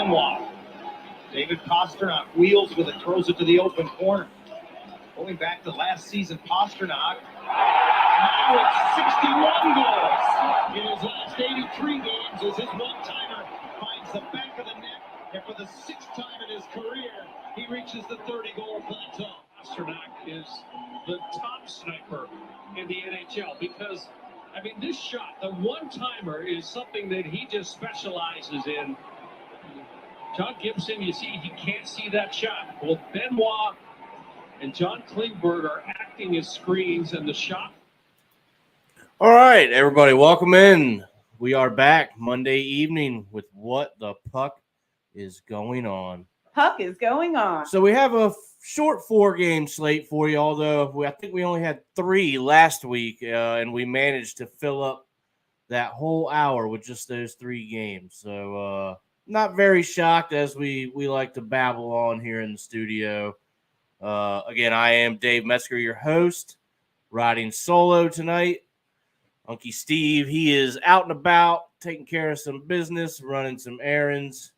Benoit. David Pasternak wheels with it, throws it to the open corner. Going back to last season, Pasternak. Now it's 61 goals in his last 83 games as his one-timer finds the back of the net. And for the sixth time in his career, he reaches the 30-goal plateau. Pasternak is the top sniper in the NHL because, I mean, this shot, the one-timer, is something that he just specializes in. John Gibson, you see, he can't see that shot. Both Benoit and John Klingberg are acting as screens, and the shot. All right, everybody, welcome in. We are back Monday evening with What the Puck is Going On. Puck is going on. So we have a short 4-game slate for you, although I think we only had 3 last week, and we managed to fill up that whole hour with just those 3 games. So not very shocked, as we like to babble on here in the studio. Again, I am Dave Metzger, your host, riding solo tonight. Unky Steve, he is out and about, taking care of some business, running some errands,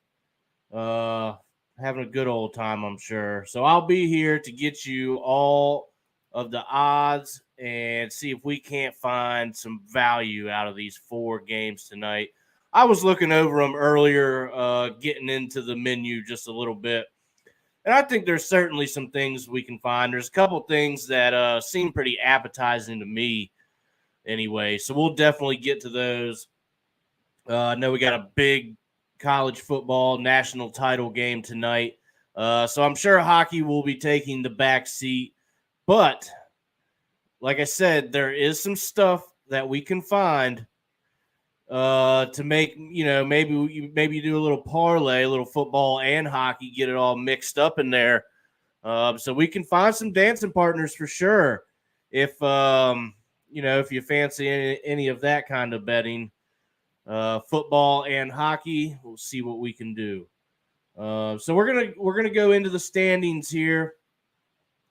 having a good old time, I'm sure. So I'll be here to get you all of the odds and see if we can't find some value out of these 4 games tonight. I was looking over them earlier, getting into the menu just a little bit. And I think there's certainly some things we can find. There's a couple things that seem pretty appetizing to me anyway. So we'll definitely get to those. I know we got a big college football national title game tonight. So I'm sure hockey will be taking the back seat. But like I said, there is some stuff that we can find to make, maybe you do a little parlay, a little football and hockey, get it all mixed up in there. So we can find some dancing partners for sure. If you fancy any of that kind of betting, football and hockey, we'll see what we can do. So we're gonna go into the standings here,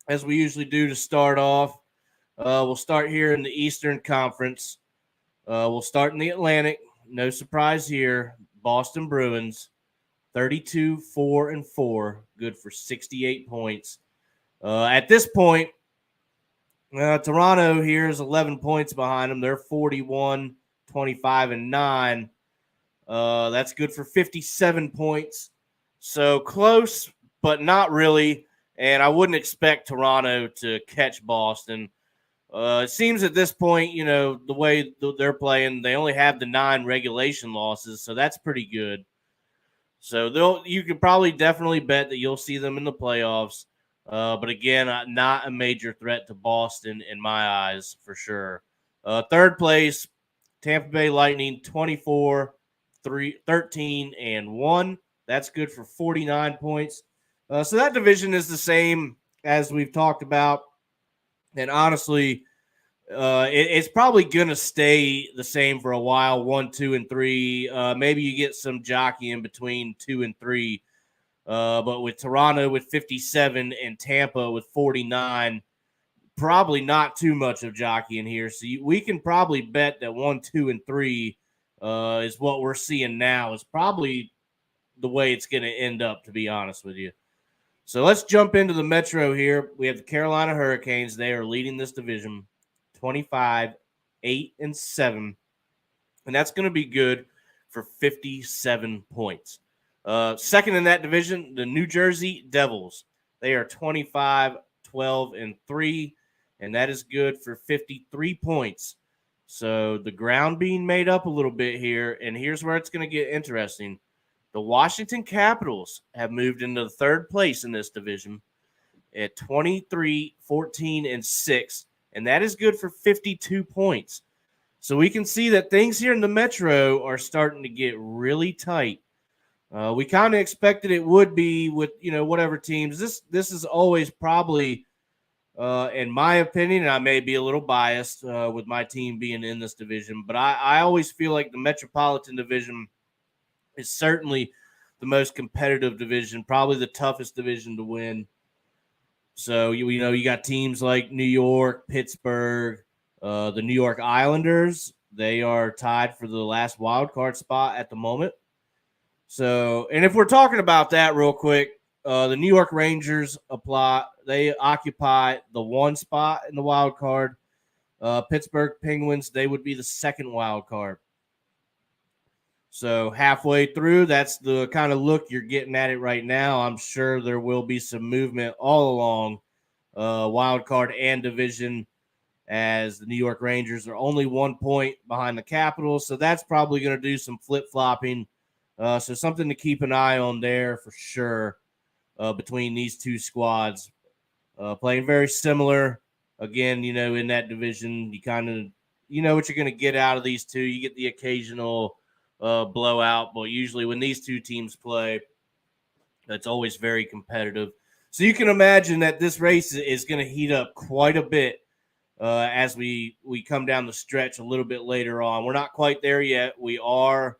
as we usually do to start off. We'll start here in the Eastern Conference. We'll start in the Atlantic. No surprise here. Boston Bruins, 32-4-4, good for 68 points. At this point, Toronto here is 11 points behind them. They're 41-25-9. That's good for 57 points. So close, but not really. And I wouldn't expect Toronto to catch Boston. It seems at this point, the way they're playing, they only have the 9 regulation losses, so that's pretty good. So you could probably definitely bet that you'll see them in the playoffs. But again, not a major threat to Boston in my eyes for sure. Third place, Tampa Bay Lightning, 24-13-1. That's good for 49 points. So that division is the same as we've talked about. And honestly, it's probably going to stay the same for a while, 1, 2, and 3. Maybe you get some jockey in between 2 and 3. But with Toronto with 57 and Tampa with 49, probably not too much of jockey in here. So we can probably bet that 1, 2, and 3 is what we're seeing now. Is probably the way it's going to end up, to be honest with you. So let's jump into the Metro here. We have the Carolina Hurricanes. They are leading this division, 25-8-7. And that's going to be good for 57 points. Second in that division, the New Jersey Devils. They are 25-12-3, and that is good for 53 points. So the ground being made up a little bit here, and here's where it's going to get interesting. The Washington Capitals have moved into the third place in this division at 23-14-6, and that is good for 52 points. So we can see that things here in the Metro are starting to get really tight. We kind of expected it would be with, whatever teams. This is always probably, in my opinion, and I may be a little biased with my team being in this division, but I always feel like the Metropolitan Division is certainly the most competitive division, probably the toughest division to win. So, you got teams like New York, Pittsburgh, the New York Islanders. They are tied for the last wild card spot at the moment. So, and if we're talking about that real quick, the New York Rangers they occupy the 1 spot in the wild card. Pittsburgh Penguins, they would be the 2nd wild card. So halfway through, that's the kind of look you're getting at it right now. I'm sure there will be some movement all along wild card and division, as the New York Rangers are only 1 point behind the Capitals. So that's probably going to do some flip-flopping. So something to keep an eye on there for sure between these two squads. Playing very similar. Again, in that division, you kind of, what you're going to get out of these two. You get the occasional blowout, but usually when these two teams play, it's always very competitive. So you can imagine that this race is going to heat up quite a bit as we come down the stretch a little bit later on. We're not quite there yet. We are.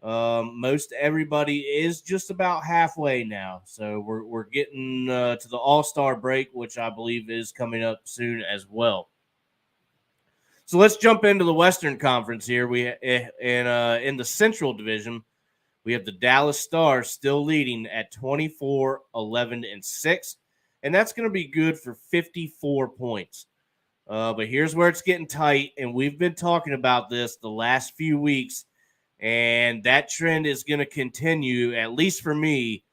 Most everybody is just about halfway now. So we're getting to the All-Star break, which I believe is coming up soon as well. So let's jump into the Western Conference here. In the Central Division, we have the Dallas Stars still leading at 24, 11, and 6. And that's going to be good for 54 points. But here's where it's getting tight, and we've been talking about this the last few weeks, and that trend is going to continue, at least for me.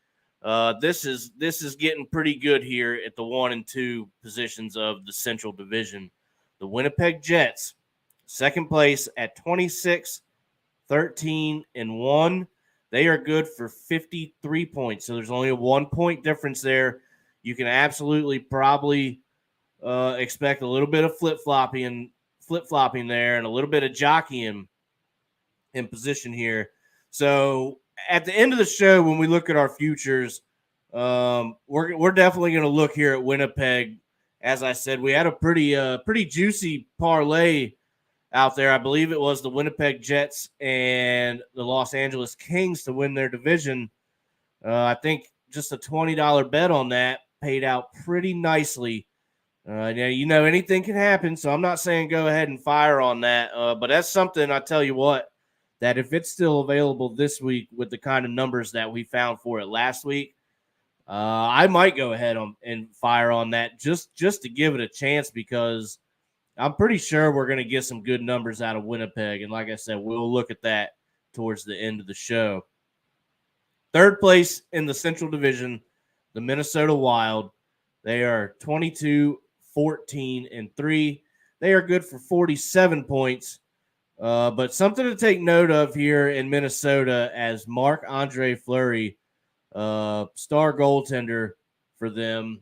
This is getting pretty good here at the 1 and 2 positions of the Central Division. The Winnipeg Jets, 2nd place at 26, 13, and 1. They are good for 53 points, so there's only a 1 point difference there. You can absolutely probably expect a little bit of flip-flopping there and a little bit of jockeying in position here. So at the end of the show, when we look at our futures, we're definitely going to look here at Winnipeg. As I said, we had a pretty juicy parlay out there. I believe it was the Winnipeg Jets and the Los Angeles Kings to win their division. I think just a $20 bet on that paid out pretty nicely. Now, anything can happen, so I'm not saying go ahead and fire on that. But that's something, I tell you what, that if it's still available this week with the kind of numbers that we found for it last week, I might go ahead and fire on that just to give it a chance, because I'm pretty sure we're going to get some good numbers out of Winnipeg. And like I said, we'll look at that towards the end of the show. 3rd place in the Central Division, the Minnesota Wild. They are 22, 14, and 3. They are good for 47 points. But something to take note of here in Minnesota, as Marc-Andre Fleury, star goaltender for them.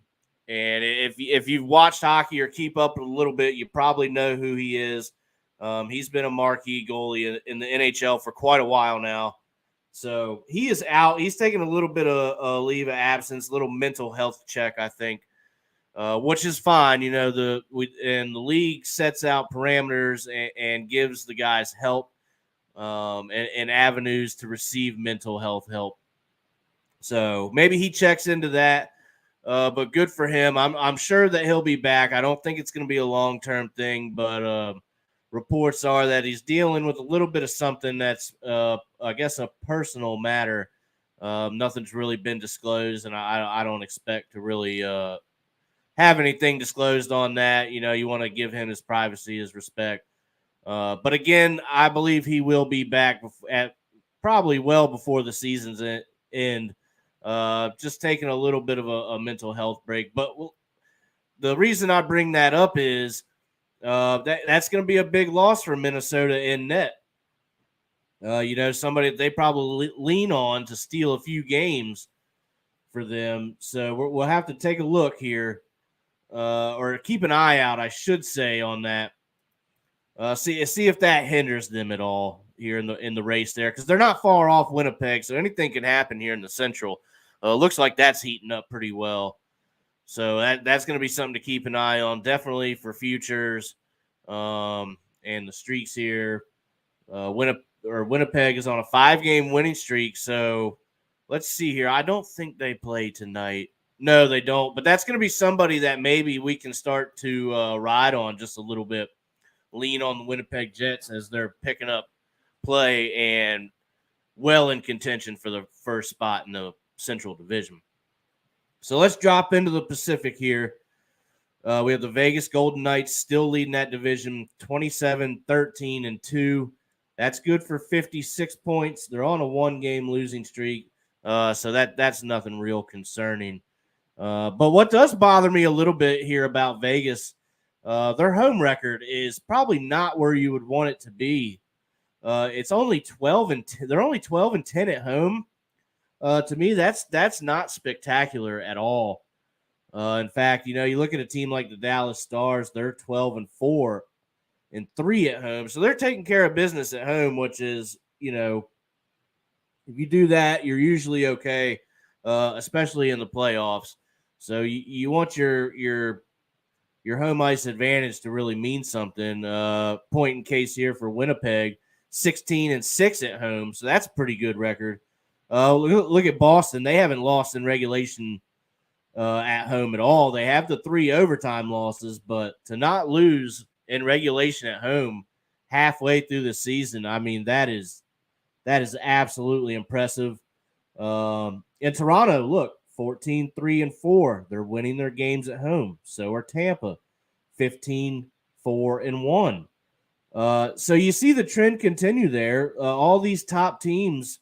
And if you've watched hockey or keep up a little bit, you probably know who he is. He's been a marquee goalie in the NHL for quite a while now. So he is out. He's taking a little bit of a leave of absence, a little mental health check, I think, which is fine. The league sets out parameters and gives the guys help and avenues to receive mental health help. So maybe he checks into that, but good for him. I'm sure that he'll be back. I don't think it's going to be a long-term thing, but reports are that he's dealing with a little bit of something that's, I guess, a personal matter. Nothing's really been disclosed, and I don't expect to really have anything disclosed on that. You want to give him his privacy, his respect. But again, I believe he will be back at probably well before the season's end. Just taking a little bit of a mental health break. But the reason I bring that up is that's going to be a big loss for Minnesota in net. Somebody they probably lean on to steal a few games for them. So we'll have to take a look here, or keep an eye out, I should say, on that. See if that hinders them at all here in the race there, because they're not far off Winnipeg, so anything can happen here in the Central. Looks like that's heating up pretty well. So that's going to be something to keep an eye on, definitely for futures and the streaks here. Winnipeg is on a 5-game winning streak. So let's see here. I don't think they play tonight. No, they don't. But that's going to be somebody that maybe we can start to ride on just a little bit. Lean on the Winnipeg Jets as they're picking up play and well in contention for the first spot in the Central Division. So let's drop into the Pacific here. We have the Vegas Golden Knights still leading that division 27-13-2. That's good for 56 points. They're on a 1-game losing streak, so that's nothing real concerning. But what does bother me a little bit here about Vegas, their home record is probably not where you would want it to be. It's only 12-10. They're only 12-10 at home. To me, that's not spectacular at all. In fact, you look at a team like the Dallas Stars, they're 12-4 and 3 at home. So they're taking care of business at home, which is, if you do that, you're usually okay, especially in the playoffs. So you want your home ice advantage to really mean something. Point in case here for Winnipeg, 16-6 at home. So that's a pretty good record. Look at Boston. They haven't lost in regulation at home at all. They have the 3 overtime losses, but to not lose in regulation at home halfway through the season, I mean, that is absolutely impressive. In Toronto, look, 14-3-4. They're winning their games at home. So are Tampa, 15-4-1. So you see the trend continue there. All these top teams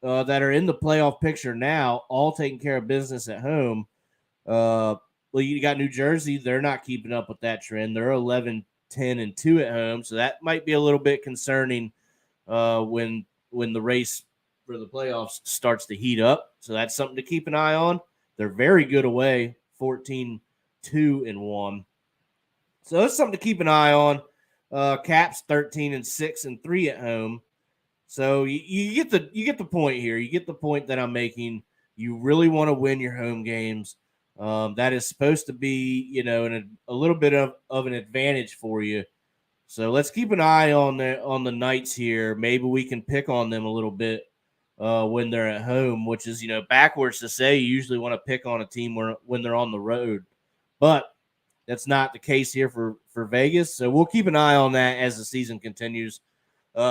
that are in the playoff picture now, all taking care of business at home. Well, you got New Jersey. They're not keeping up with that trend. They're 11-10-2 at home. So that might be a little bit concerning when the race for the playoffs starts to heat up. So that's something to keep an eye on. They're very good away, 14-2-1. So that's something to keep an eye on. Caps 13-6-3 at home. So you get the point here. You get the point that I'm making. You really want to win your home games. That is supposed to be, a little bit of an advantage for you. So let's keep an eye on the Knights here. Maybe we can pick on them a little bit when they're at home, which is, backwards to say you usually want to pick on a team when they're on the road. But that's not the case here for Vegas. So we'll keep an eye on that as the season continues.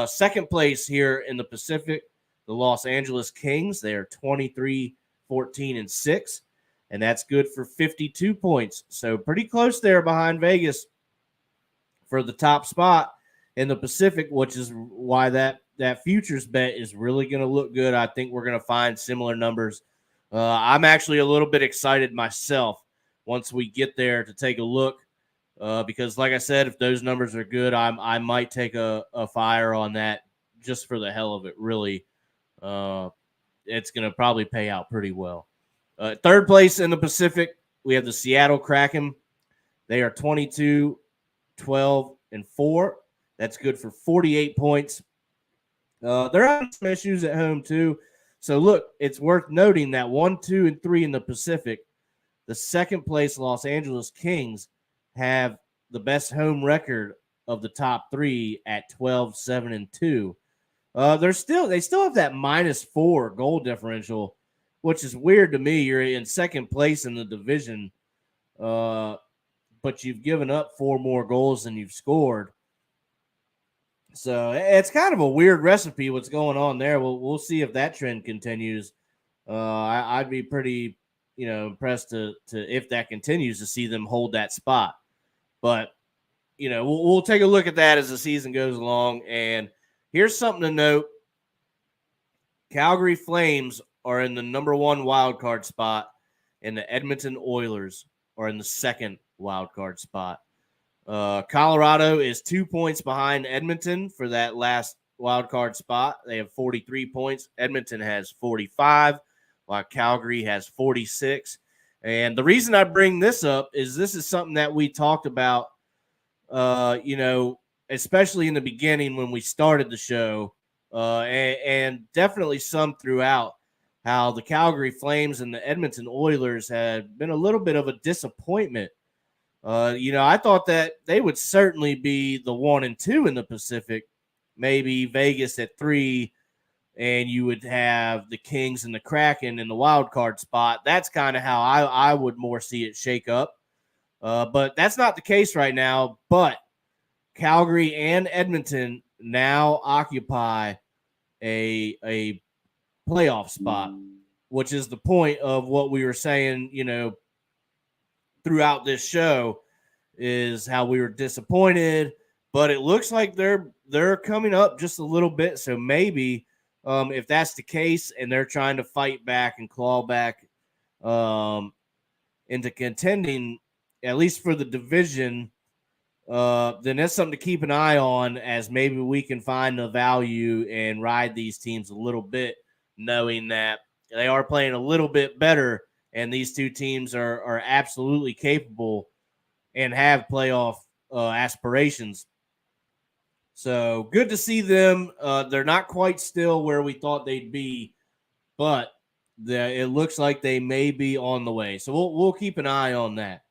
Second place here in the Pacific, the Los Angeles Kings. They are 23-14-6, and that's good for 52 points. So pretty close there behind Vegas for the top spot in the Pacific, which is why that futures bet is really going to look good. I think we're going to find similar numbers. I'm actually a little bit excited myself once we get there to take a look. Because, like I said, if those numbers are good, I might take a fire on that just for the hell of it. Really, it's going to probably pay out pretty well. Third place in the Pacific, we have the Seattle Kraken. They are 22-12-4. That's good for 48 points. They're having some issues at home too. So look, it's worth noting that 1, 2, and 3 in the Pacific, the second place Los Angeles Kings have the best home record of the top 3 at 12-7-2. They still have that -4 goal differential, which is weird to me. You're in second place in the division, but you've given up 4 more goals than you've scored. So it's kind of a weird recipe what's going on there. We'll see if that trend continues. I'd be pretty impressed to if that continues to see them hold that spot. But, we'll take a look at that as the season goes along. And here's something to note. Calgary Flames are in the number 1 wild card spot, and the Edmonton Oilers are in the 2nd wild card spot. Colorado is 2 points behind Edmonton for that last wild card spot. They have 43 points. Edmonton has 45, while Calgary has 46. And the reason I bring this up is this is something that we talked about, especially in the beginning when we started the show, and definitely some throughout, how the Calgary Flames and the Edmonton Oilers had been a little bit of a disappointment. I thought that they would certainly be the 1 and 2 in the Pacific, maybe Vegas at 3, and you would have the Kings and the Kraken in the wild card spot. That's kind of how I would more see it shake up. But that's not the case right now. But Calgary and Edmonton now occupy a playoff spot, which is the point of what we were saying, throughout this show, is how we were disappointed, but it looks like they're coming up just a little bit. So maybe if that's the case and they're trying to fight back and claw back into contending, at least for the division, then that's something to keep an eye on, as maybe we can find the value and ride these teams a little bit, knowing that they are playing a little bit better, and these two teams are absolutely capable and have playoff aspirations. So good to see them. They're not quite still where we thought they'd be, but it looks like they may be on the way. So we'll keep an eye on that.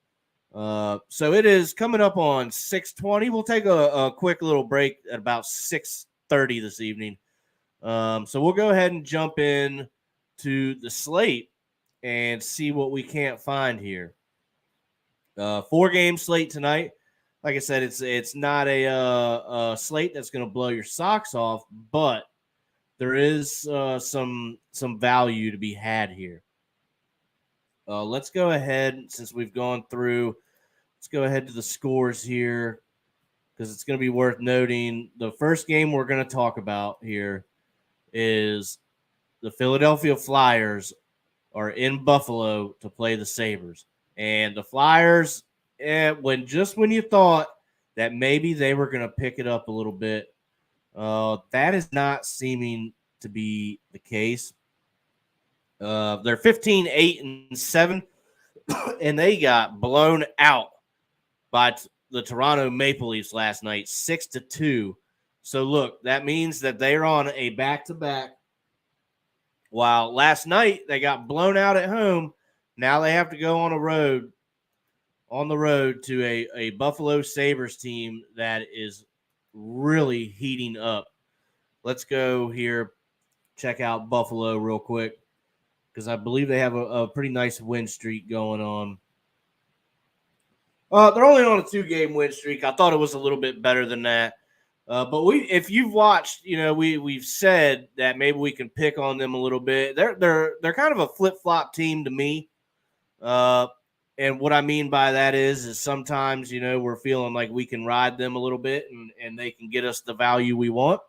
So it is coming up on 6:20. We'll take a quick little break at about 6:30 this evening. So we'll go ahead and jump in to the slate and see what we can't find here. 4-game slate tonight. Like I said, it's not a slate that's going to blow your socks off, but there is some value to be had here. Let's go ahead, since we've gone through, let's go ahead to the scores here, because it's going to be worth noting. The first game we're going to talk about here is the Philadelphia Flyers are in Buffalo to play the Sabres. And the Flyers, when you thought that maybe they were going to pick it up a little bit, that is not seeming to be the case. They're 15-8-7, and they got blown out by the Toronto Maple Leafs last night, 6-2. So look, that means that they're on a back-to-back. While last night they got blown out at home, now they have to go on the road to a Buffalo Sabres team that is really heating up. Let's go here, check out Buffalo real quick, because I believe they have a pretty nice win streak going on. They're only on a 2-game win streak. I thought it was a little bit better than that. But if you've watched, we've said that maybe we can pick on them a little bit. They're kind of a flip-flop team to me. And what I mean by that is sometimes, we're feeling like we can ride them a little bit and they can get us the value we want.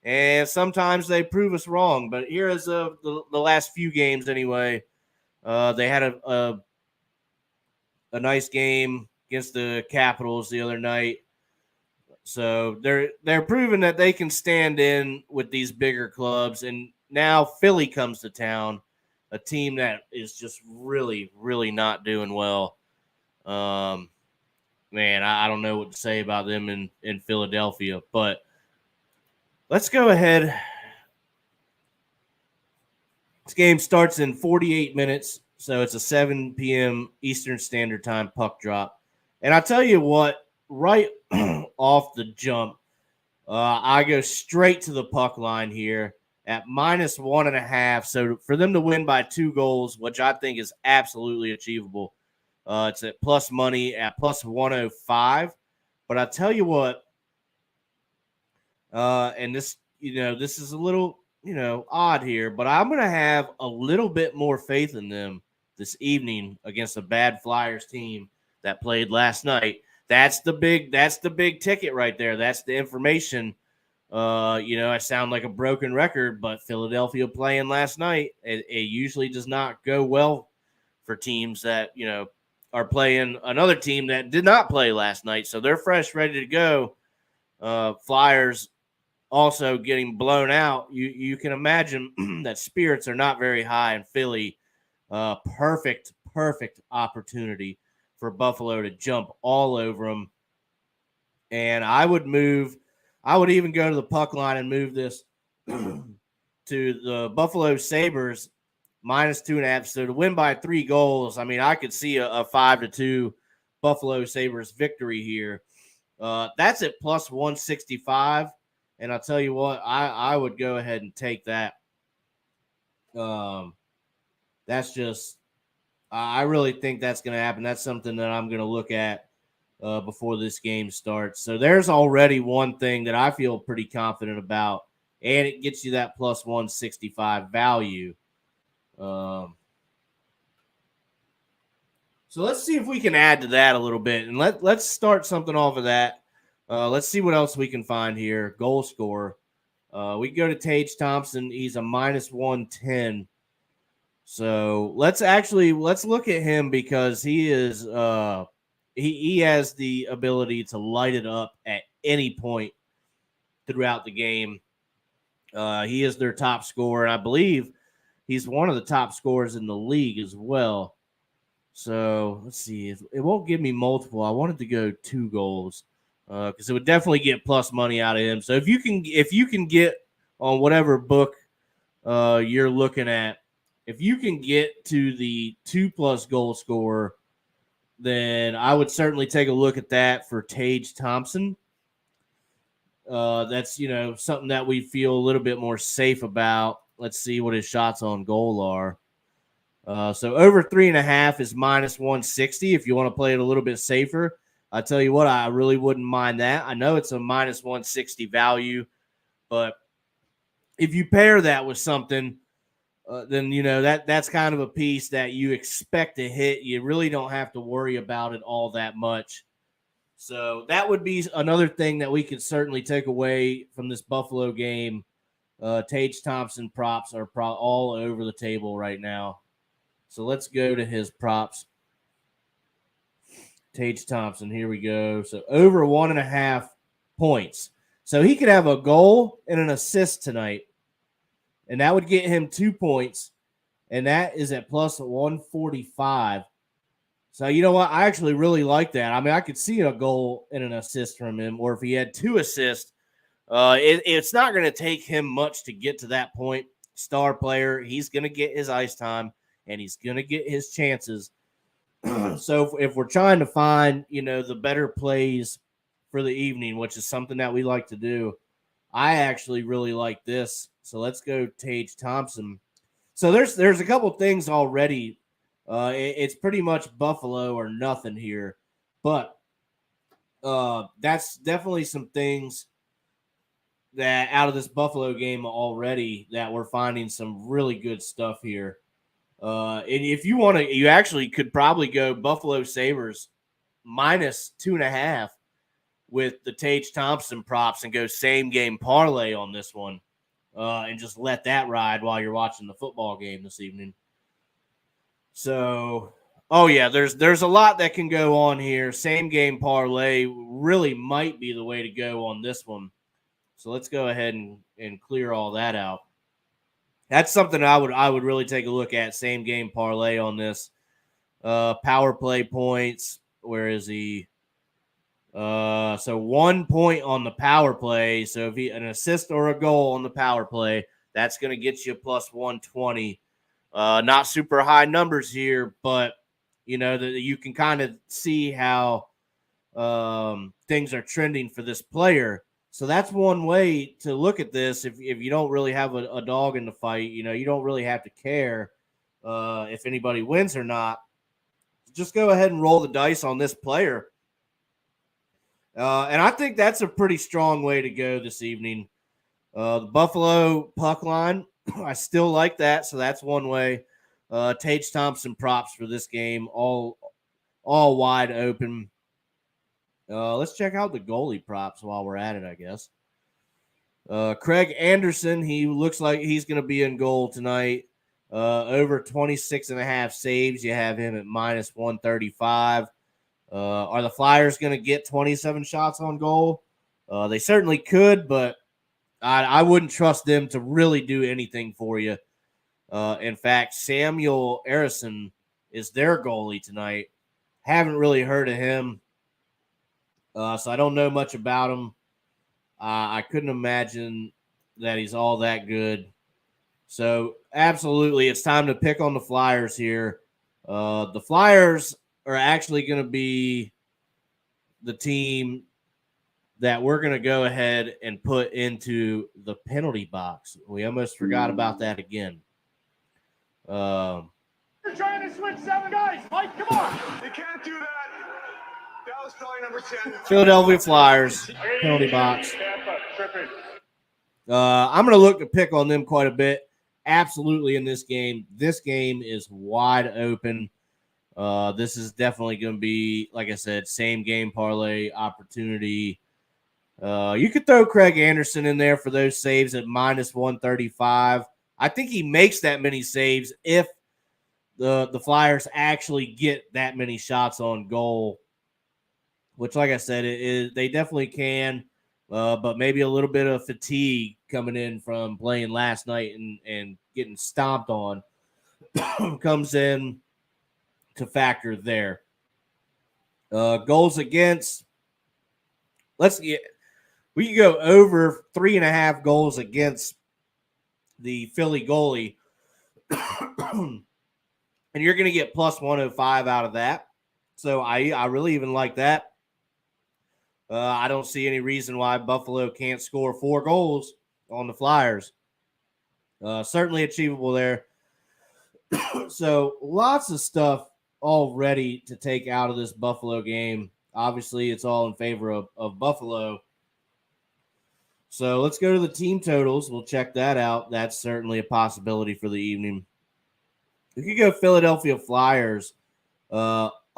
And sometimes they prove us wrong. But here is the last few games anyway. They had a nice game against the Capitals the other night. So they're proving that they can stand in with these bigger clubs. And now Philly comes to town, a team that is just really, really not doing well. Man, I don't know what to say about them in Philadelphia. But let's go ahead. This game starts in 48 minutes. So it's a 7 p.m. Eastern Standard Time puck drop. And I tell you what, right off the jump, I go straight to the puck line here at -1.5. So for them to win by 2 goals, which I think is absolutely achievable, it's at plus money at +105. But I tell you what, and this is a little, odd here, but I'm going to have a little bit more faith in them this evening against a bad Flyers team that played last night. That's the big ticket right there. That's the information. I sound like a broken record, but Philadelphia playing last night, it usually does not go well for teams that, are playing another team that did not play last night. So they're fresh, ready to go. Flyers also getting blown out. You can imagine that spirits are not very high in Philly. Perfect opportunity for Buffalo to jump all over them. And I would even go to the puck line and move this to the Buffalo Sabres -2.5. So to win by 3 goals, I mean, I could see a 5-2 Buffalo Sabres victory here. That's at +165. And I'll tell you what, I would go ahead and take that. That's just, I really think that's going to happen. That's something that I'm going to look at before this game starts. So there's already one thing that I feel pretty confident about and it gets you that plus 165 value. So let's see if we can add to that a little bit, and let's start something off of that. Let's see what else we can find here. Goal scorer. We go to Tage Thompson. He's a minus 110. So let's look at him because he is he has the ability to light it up at any point throughout the game. He is their top scorer, and I believe he's one of the top scorers in the league as well. So let's see. It won't give me multiple. I wanted to go 2 goals because it would definitely get plus money out of him. So if you can get on whatever book you're looking at, if you can get to the 2+ goal scorer, then I would certainly take a look at that for Tage Thompson. That's something that we feel a little bit more safe about. Let's see what his shots on goal are. So over 3.5 is minus 160. If you want to play it a little bit safer, I tell you what, I really wouldn't mind that. I know it's a minus 160 value, but if you pair that with something, then that's kind of a piece that you expect to hit. You really don't have to worry about it all that much. So that would be another thing that we could certainly take away from this Buffalo game. Tage Thompson props are all over the table right now. So let's go to his props. Tage Thompson, here we go. So over 1.5 points. So he could have a goal and an assist tonight, and that would get him 2 points, and that is at plus 145. So you know what? I actually really like that. I mean, I could see a goal and an assist from him, or if he had 2 assists, it's not going to take him much to get to that point. Star player, he's going to get his ice time, and he's going to get his chances. So if we're trying to find, the better plays for the evening, which is something that we like to do, I actually really like this. So let's go Tage Thompson. So there's a couple things already. It's pretty much Buffalo or nothing here, but that's definitely some things that out of this Buffalo game already that we're finding some really good stuff here. And if you want to, you actually could probably go Buffalo Sabres minus 2.5 with the Tage Thompson props and go same game parlay on this one, and just let that ride while you're watching the football game this evening. So, there's a lot that can go on here. Same game parlay really might be the way to go on this one. So let's go ahead and clear all that out. That's something I would really take a look at. Same game parlay on this. Power play points. Where is he? So 1 point on the power play. So if an assist or a goal on the power play, that's going to get you plus 120. Not super high numbers here, but you can kind of see how things are trending for this player. So that's one way to look at this. If you don't really have a dog in the fight, you don't really have to care if anybody wins or not. Just go ahead and roll the dice on this player. And I think that's a pretty strong way to go this evening. The Buffalo puck line, I still like that. So that's one way. Tage Thompson props for this game, all wide open. Let's check out the goalie props while we're at it, I guess. Craig Anderson, he looks like he's going to be in goal tonight. Over 26.5 saves. You have him at minus 135. Are the Flyers going to get 27 shots on goal? They certainly could, but I wouldn't trust them to really do anything for you. In fact, Samuel Arison is their goalie tonight. Haven't really heard of him. So I don't know much about him. I couldn't imagine that he's all that good. So absolutely, it's time to pick on the Flyers here. The Flyers are actually going to be the team that we're going to go ahead and put into the penalty box. We almost forgot about that again. You're trying to switch 7 guys. Mike, come on. You can't do that. That was probably number 10. Philadelphia Flyers, penalty box. I'm going to look to pick on them quite a bit. Absolutely in this game. This game is wide open. This is definitely going to be, like I said, same game parlay opportunity. You could throw Craig Anderson in there for those saves at minus 135. I think he makes that many saves if the Flyers actually get that many shots on goal, which, like I said, they definitely can. But maybe a little bit of fatigue coming in from playing last night and getting stomped on comes in to factor there. Goals against, we can go over 3.5 goals against the Philly goalie, and you're going to get plus 105 out of that. So I really even like that. I don't see any reason why Buffalo can't score 4 goals on the Flyers. Certainly achievable there. So lots of stuff already to take out of this Buffalo game. Obviously, it's all in favor of Buffalo. So let's go to the team totals. We'll check that out. That's certainly a possibility for the evening. We could go Philadelphia Flyers.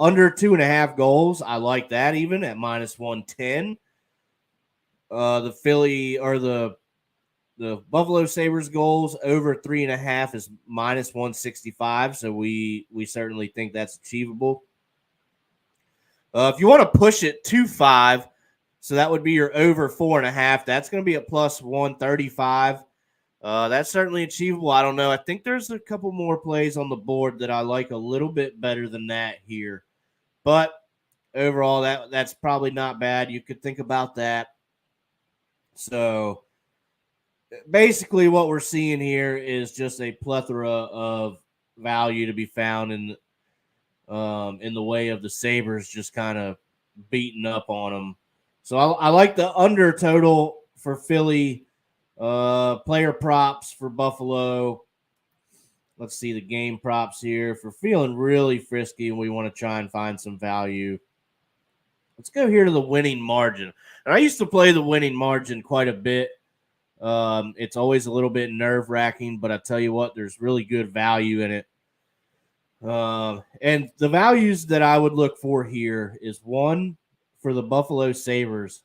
Under 2.5 goals. I like that even at minus 110. The Philly or the Buffalo Sabres goals over 3.5 is minus 165. So we certainly think that's achievable. If you want to push it to 5, so that would be your over 4.5. That's going to be at plus 135. That's certainly achievable. I don't know. I think there's a couple more plays on the board that I like a little bit better than that here. But overall, that's probably not bad. You could think about that. So basically what we're seeing here is just a plethora of value to be found in the way of the Sabres just kind of beating up on them. So I like the under total for Philly, player props for Buffalo. Let's see the game props here. If we're feeling really frisky and we want to try and find some value, let's go here to the winning margin. And I used to play the winning margin quite a bit. It's always a little bit nerve-wracking, but I tell you what, there's really good value in it. And the values that I would look for here is 1 for the Buffalo Sabres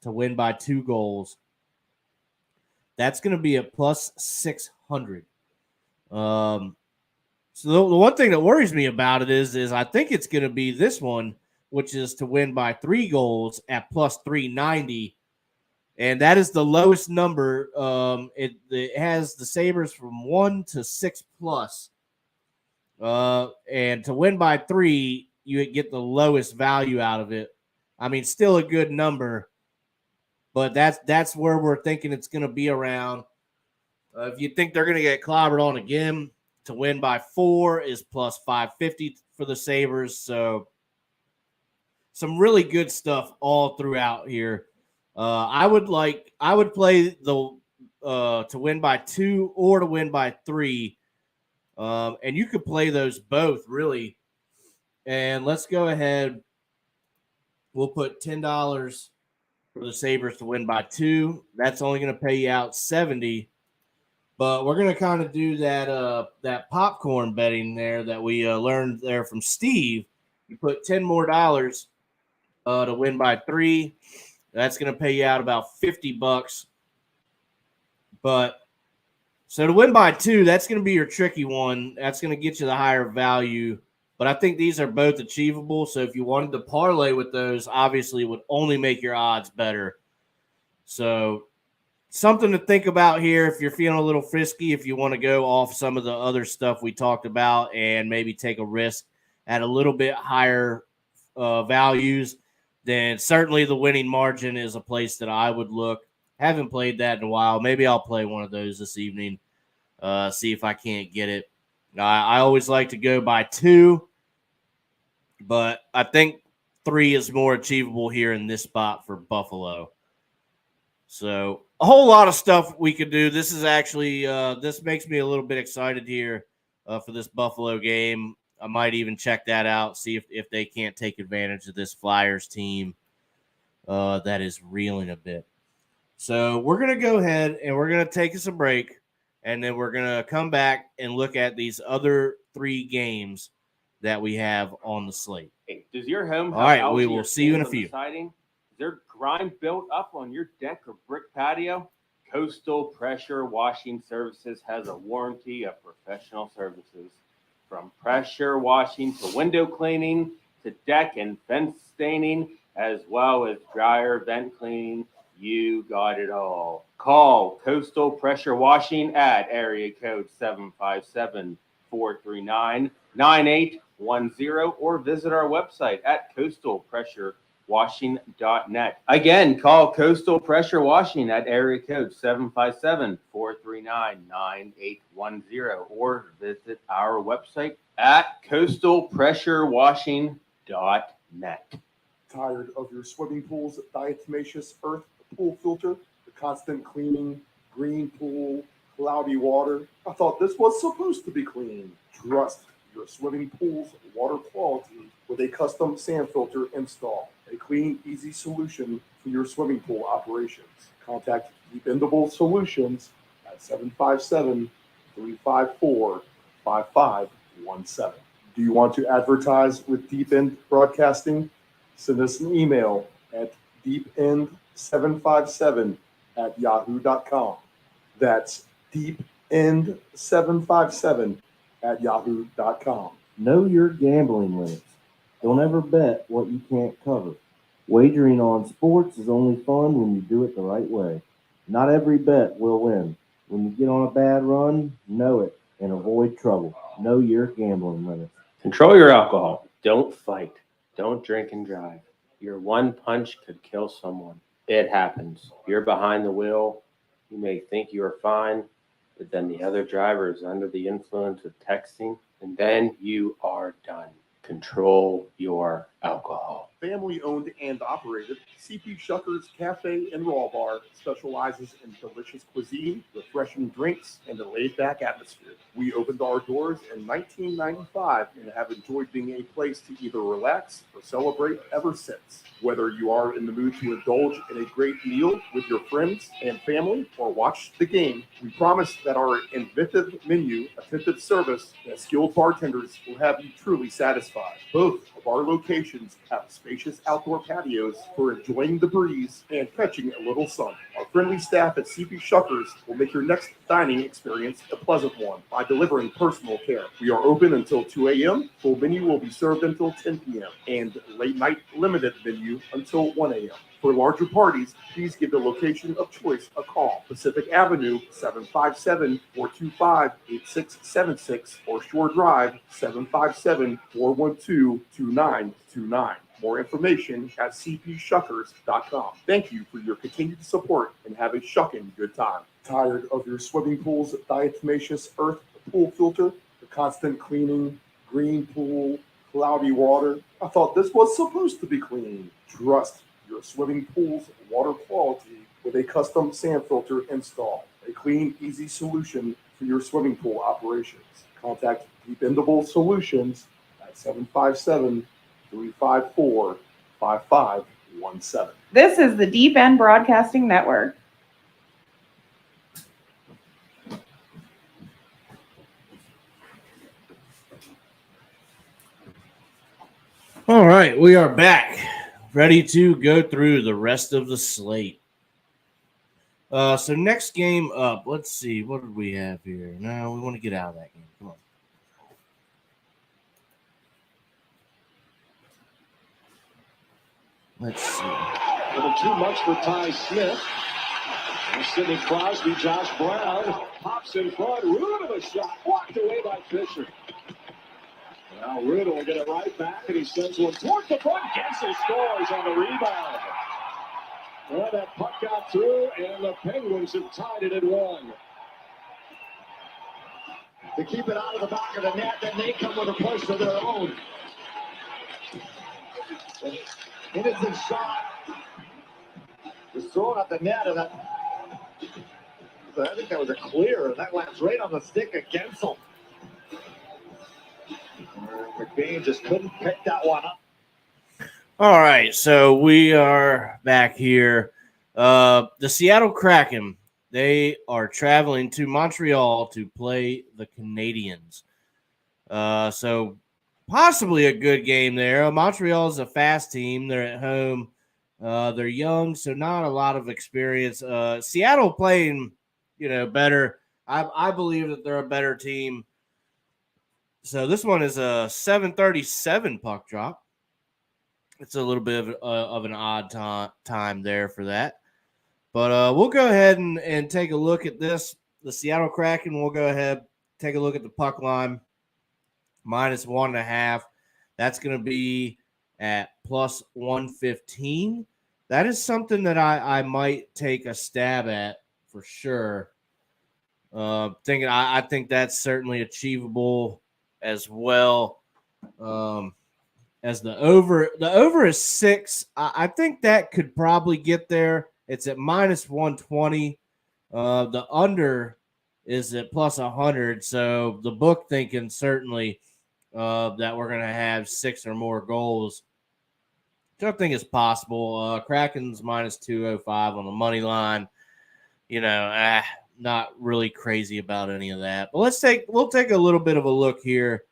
to win by 2 goals. That's going to be at plus 600. So the one thing that worries me about it is I think it's going to be this one, which is to win by 3 goals at plus 390. And that is the lowest number. It has the Sabres from 1 to 6 plus. And to win by 3, you get the lowest value out of it. I mean, still a good number, but that's where we're thinking it's going to be around. If you think they're going to get clobbered on again, to win by 4 is plus 550 for the Sabres. So some really good stuff all throughout here. I would play the to win by 2 or to win by 3. And you could play those both, really. And let's go ahead. We'll put $10 for the Sabres to win by 2. That's only going to pay you out $70. But we're going to kind of do that popcorn betting there that we learned there from Steve. You put $10 more to win by 3. That's going to pay you out about $50. But so to win by 2, that's going to be your tricky one. That's going to get you the higher value. But I think these are both achievable. So if you wanted to parlay with those, obviously it would only make your odds better. So something to think about here if you're feeling a little frisky, if you want to go off some of the other stuff we talked about and maybe take a risk at a little bit higher values, then certainly the winning margin is a place that I would look. Haven't played that in a while. Maybe I'll play one of those this evening, see if I can't get it. I always like to go by 2, but I think 3 is more achievable here in this spot for Buffalo. So a whole lot of stuff we could do. This is actually this makes me a little bit excited here for this Buffalo game. I might even check that out, see if they can't take advantage of this Flyers team that is reeling a bit. So we're going to go ahead and we're going to take us a break, and then we're going to come back and look at these other 3 games that we have on the slate. Hey, does your home have All right, algae we or will see you in a stains on the few. siding? Is there grime built up on your deck or brick patio? Coastal Pressure Washing Services has a warranty of professional services. From pressure washing to window cleaning to deck and fence staining, as well as dryer vent cleaning, you got it all. Call Coastal Pressure Washing at area code 757-439-9810 or visit our website at coastalpressurewashing.net. Again, call Coastal Pressure Washing at area code 757-439-9810 or visit our website at coastalpressurewashing.net. Tired of your swimming pool's diatomaceous earth pool filter, the constant cleaning, green pool, cloudy water? I thought this was supposed to be clean. Trust your swimming pool's water quality with a custom sand filter install. A clean, easy solution for your swimming pool operations. Contact Dependable Solutions at 757-354-5517. Do you want to advertise with Deep End Broadcasting? Send us an email at deepend757@yahoo.com. That's deepend757@yahoo.com. Know your gambling limits. Don't ever bet what you can't cover. Wagering on sports is only fun when you do it the right way. Not every bet will win. When you get on a bad run, know it and avoid trouble. Know your gambling limits. Control your alcohol. Don't fight. Don't drink and drive. Your one punch could kill someone. It happens. You're behind the wheel. You may think you are fine, but then the other driver is under the influence of texting, and then you are done. Control your alcohol. Family owned and operated, CP Shuckers Cafe and Raw Bar specializes in delicious cuisine, refreshing drinks, and a laid-back atmosphere. We opened our doors in 1995 and have enjoyed being a place to either relax or celebrate ever since. Whether you are in the mood to indulge in a great meal with your friends and family or watch the game, we promise that our inventive menu, attentive service, and skilled bartenders will have you truly satisfied. Both of our locations have spacious outdoor patios for enjoying the breeze and catching a little sun. Our friendly staff at CP Shuckers will make your next dining experience a pleasant one by delivering personal care. We are open until 2 a.m. Full menu will be served until 10 p.m. and late night limited menu until 1 a.m. For larger parties, please give the location of choice a call. Pacific Avenue, 757-425-8676 or Shore Drive, 757-412-2929. More information at cpshuckers.com. Thank you for your continued support and have a shucking good time. Tired of your swimming pool's diatomaceous earth pool filter, the constant cleaning, green pool, cloudy water? I thought this was supposed to be clean. Trust your swimming pool's water quality with a custom sand filter install. A clean, easy solution for your swimming pool operations. Contact Dependable Solutions at 757-354-5517. This is the Deep End Broadcasting Network. All right, we are back, ready to go through the rest of the slate. So next game up, let's see, what did we have here? No, we want to get out of that game. Come on. Let's see. A little too much for Ty Smith. And Sidney Crosby, Josh Brown pops in front. Rude of a shot, walked away by Fisher. Now Rude will get it right back, and he sends one towards the front. Gensel scores on the rebound. Well, that puck got through, and the Penguins have tied it at 1. To keep it out of the back of the net, then they come with a push of their own. Innocent shot was thrown at the net, and I think that was a clear, and that lands right on the stick of Gensel. McBain just couldn't pick that one up. All right, so we are back here. The Seattle Kraken, they are traveling to Montreal to play the Canadiens. So possibly a good game there. Montreal is a fast team. They're at home. They're young, so not a lot of experience. Seattle playing, better. I believe that they're a better team. So this one is a 7:37 puck drop. It's a little bit of an odd time there for that. But we'll go ahead and take a look at this. The Seattle Kraken, we'll go ahead, take a look at the puck line. -1.5. That's going to be at +115. That is something that I might take a stab at for sure. I think that's certainly achievable as well. As the over is 6. I think that could probably get there. It's at -120. The under is at +100. So the book thinking certainly that we're going to have 6 or more goals, which I think is possible. Kraken's -205 on the money line. Not really crazy about any of that. But we'll take a little bit of a look here.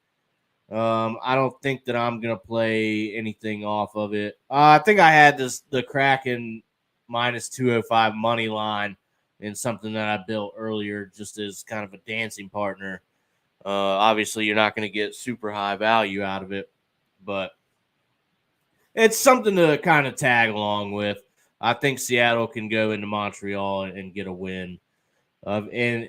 I don't think that I'm going to play anything off of it. I think I had the Kraken -205 money line in something that I built earlier just as kind of a dancing partner. Obviously, you're not going to get super high value out of it, but it's something to kind of tag along with. I think Seattle can go into Montreal and get a win. And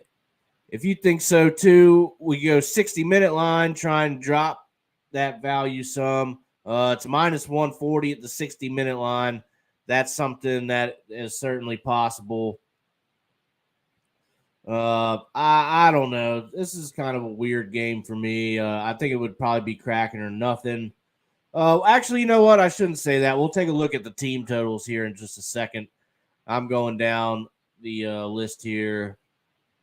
if you think so too, we go 60-minute line, try and drop that value some. It's -140 at the 60-minute line. That's something that is certainly possible. I don't know. This is kind of a weird game for me. I think it would probably be Kraken or nothing. Actually, you know what? I shouldn't say that. We'll take a look at the team totals here in just a second. I'm going down the list here.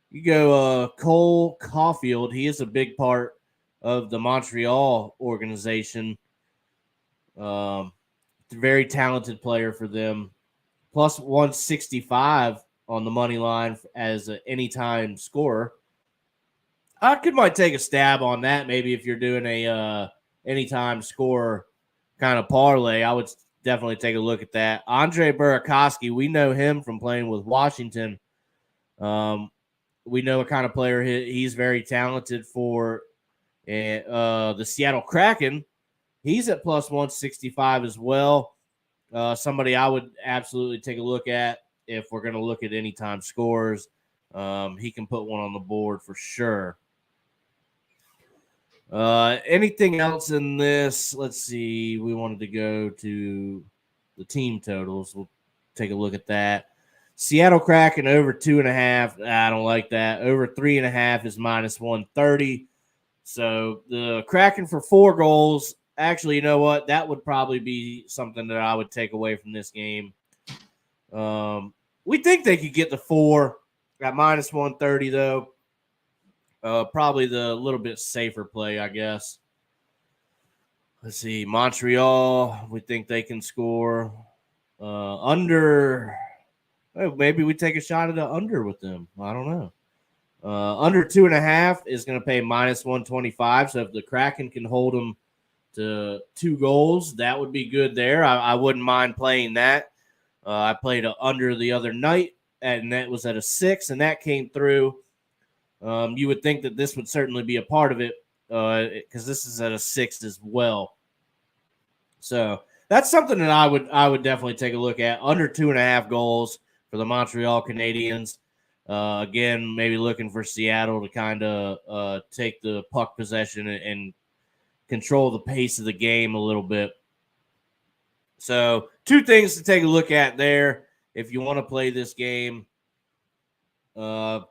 You go Cole Caulfield. He is a big part of the Montreal organization. Very talented player for them. +165 on the money line as an anytime scorer. I might take a stab on that maybe if you're doing a anytime score kind of parlay. I would definitely take a look at that. Andre Burakovsky, we know him from playing with Washington. We know what kind of player he's very talented for. The Seattle Kraken, he's at +165 as well. Somebody I would absolutely take a look at if we're going to look at anytime scores. He can put one on the board for sure. Anything else in this? Let's see. We wanted to go to the team totals. We'll take a look at that. Seattle Kraken over 2.5. I don't like that. Over 3.5 is -130. So the Kraken for 4 goals. Actually, you know what? That would probably be something that I would take away from this game. We think they could get the 4 at -130, though. Probably the little bit safer play, I guess. Let's see. Montreal, we think they can score. Under. Maybe we take a shot at the under with them. I don't know. Under 2.5 is going to pay -125. So if the Kraken can hold them to 2 goals, that would be good there. I wouldn't mind playing that. I played a under the other night, and that was at a 6, and that came through. You would think that this would certainly be a part of it because this is at a 6 as well. So that's something that I would definitely take a look at. Under 2.5 goals for the Montreal Canadiens. Again, maybe looking for Seattle to kind of take the puck possession and control the pace of the game a little bit. So 2 things to take a look at there if you want to play this game. I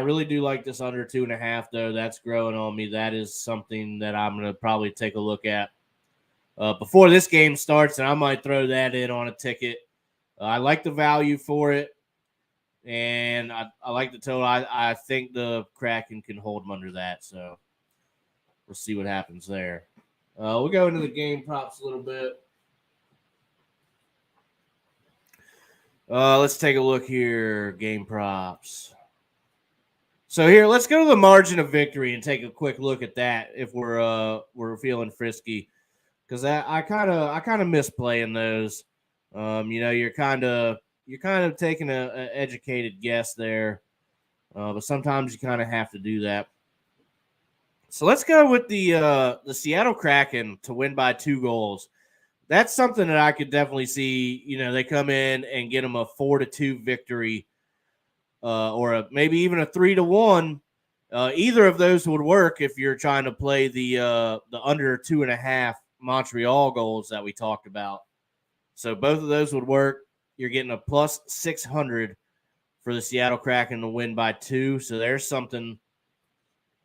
really do like this under 2.5 though. That's growing on me. That is something that I'm going to probably take a look at before this game starts, and I might throw that in on a ticket. I like the value for it, and I like the total. I think the Kraken can hold them under that, so we'll see what happens there. We'll go into the game props a little bit. Let's take a look here. Game props. So here, let's go to the margin of victory and take a quick look at that if we're feeling frisky, because I kind of miss playing those. You're kind of taking a educated guess there, but sometimes you kind of have to do that. So let's go with the Seattle Kraken to win by 2 goals. That's something that I could definitely see. They come in and get them a 4-2 victory, or maybe even a 3-1. Either of those would work if you're trying to play the under 2.5 Montreal goals that we talked about. So both of those would work. You're getting a plus 600 for the Seattle Kraken to win by 2. So there's something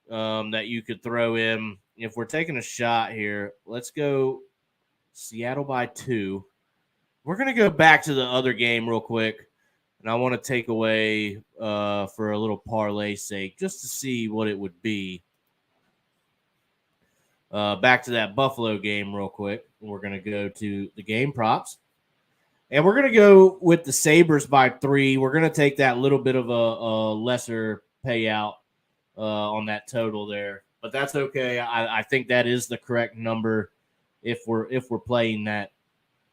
that you could throw in. If we're taking a shot here, let's go Seattle by 2. We're going to go back to the other game real quick. And I want to take away for a little parlay sake just to see what it would be. Back to that Buffalo game real quick. We're going to go to the game props. And we're going to go with the Sabres by 3. We're going to take that little bit of a lesser payout on that total there. But that's okay. I think that is the correct number if we're playing that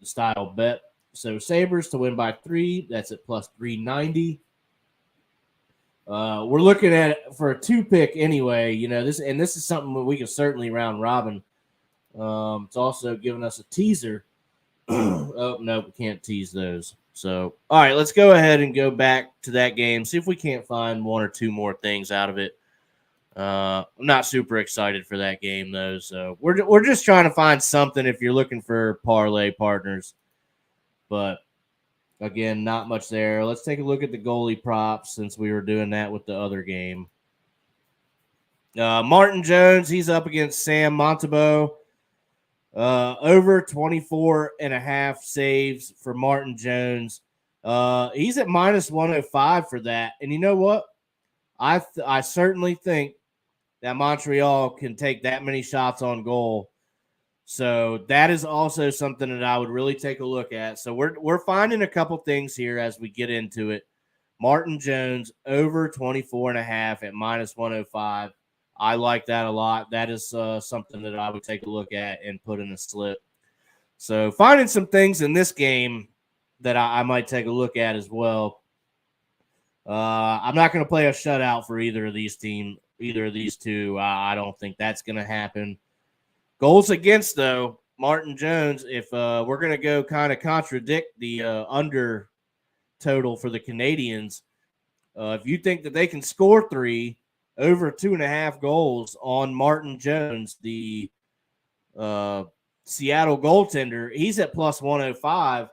style bet. So Sabres to win by 3, that's at plus 390. We're looking at it for a 2-pick anyway. This is something that we can certainly round robin. It's also giving us a teaser. Oh no, we can't tease those. So all right, let's go ahead and go back to that game. See if we can't find 1 or 2 more things out of it. I'm not super excited for that game though. So we're just trying to find something if you're looking for parlay partners. But again, not much there. Let's take a look at the goalie props since we were doing that with the other game. Martin Jones, he's up against Sam Montembeault. Over 24.5 saves for Martin Jones. He's at minus 105 for that. And you know what? I certainly think that Montreal can take that many shots on goal. So that is also something that I would really take a look at. So we're finding a couple things here as we get into it. Martin Jones over 24.5 at minus 105. I like that a lot. That is something that I would take a look at and put in a slip. So finding some things in this game that I might take a look at as well. I'm not going to play a shutout for either of these two. I don't think that's going to happen. Goals against, though, Martin Jones, if we're going to go kind of contradict the under total for the Canadians, if you think that they can score 3 over 2.5 goals on Martin Jones, the Seattle goaltender, he's at plus 105.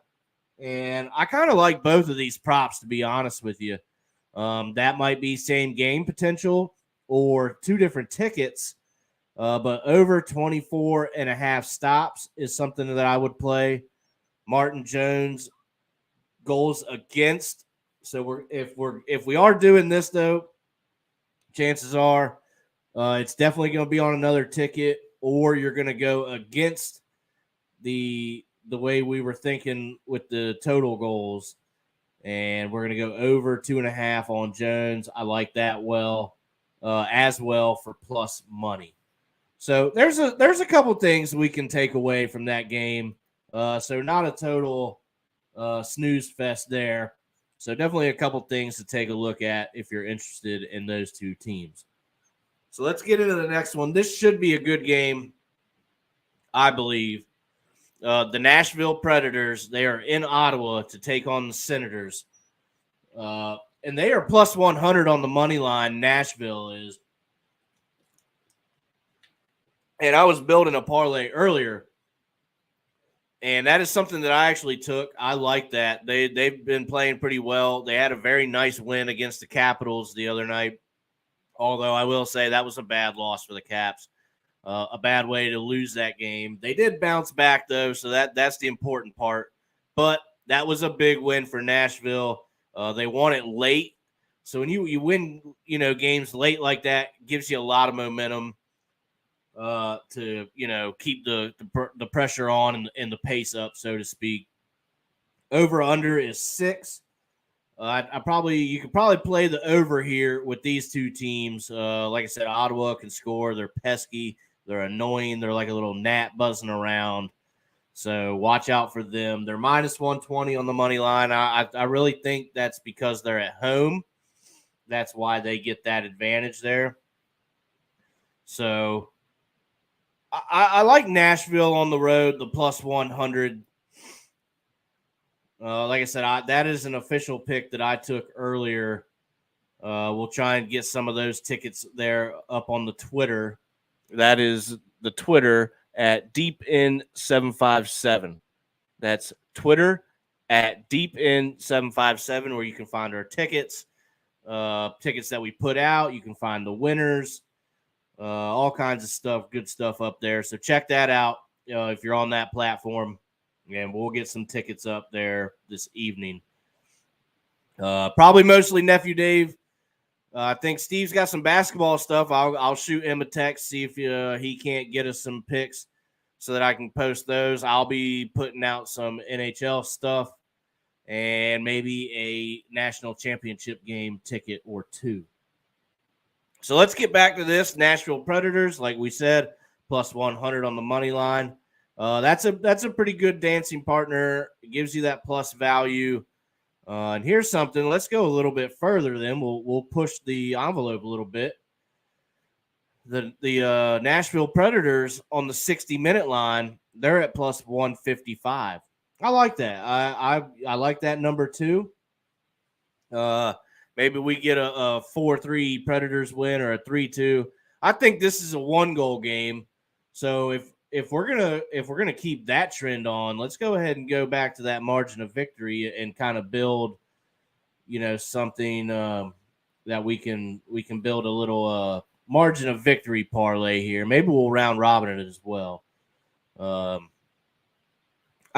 And I kind of like both of these props, to be honest with you. That might be same game potential or 2 different tickets. But over 24.5 stops is something that I would play. Martin Jones goals against. So if we are doing this though, chances are it's definitely going to be on another ticket, or you're going to go against the way we were thinking with the total goals, and we're going to go over 2.5 on Jones. I like that as well for plus money. So there's a couple things we can take away from that game. So not a total snooze fest there. So definitely a couple things to take a look at if you're interested in those 2 teams. So let's get into the next one. This should be a good game, I believe. The Nashville Predators, they are in Ottawa to take on the Senators. And they are plus 100 on the money line, Nashville is. And I was building a parlay earlier, and that is something that I actually took. I like that. They've been playing pretty well. They had a very nice win against the Capitals the other night, although I will say that was a bad loss for the Caps, a bad way to lose that game. They did bounce back, though, so that's the important part. But that was a big win for Nashville. They won it late. So when you win, games late like that, gives you a lot of momentum. To keep the pressure on and the pace up, so to speak. Over under is 6. You could probably play the over here with these two teams. Like I said, Ottawa can score. They're pesky. They're annoying. They're like a little gnat buzzing around. So watch out for them. They're minus 120 on the money line. I really think that's because they're at home. That's why they get that advantage there. So I like Nashville on the road, the plus 100. Like I said, that is an official pick that I took earlier. We'll try and get some of those tickets there up on the Twitter. That is the Twitter at DeepIn757. That's Twitter at DeepIn757, where you can find our tickets that we put out. You can find the winners, all kinds of stuff, good stuff up there. So check that out if you're on that platform, and we'll get some tickets up there this evening. Probably mostly Nephew Dave. I think Steve's got some basketball stuff. I'll shoot him a text, see if he can't get us some picks so that I can post those. I'll be putting out some NHL stuff and maybe a national championship game ticket or two. So let's get back to this. Nashville Predators, like we said, plus 100 on the money line. That's a pretty good dancing partner. It gives you that plus value. And here's something. Let's go a little bit further. Then we'll push the envelope a little bit. The Nashville Predators on the 60-minute line, they're at plus 155. I like that. I like that number too. Maybe we get a 4-3 Predators win or a 3-2. I think this is a 1-goal game. So if we're gonna keep that trend on, let's go ahead and go back to that margin of victory and kind of build, something that we can build a little margin of victory parlay here. Maybe we'll round robin it as well. I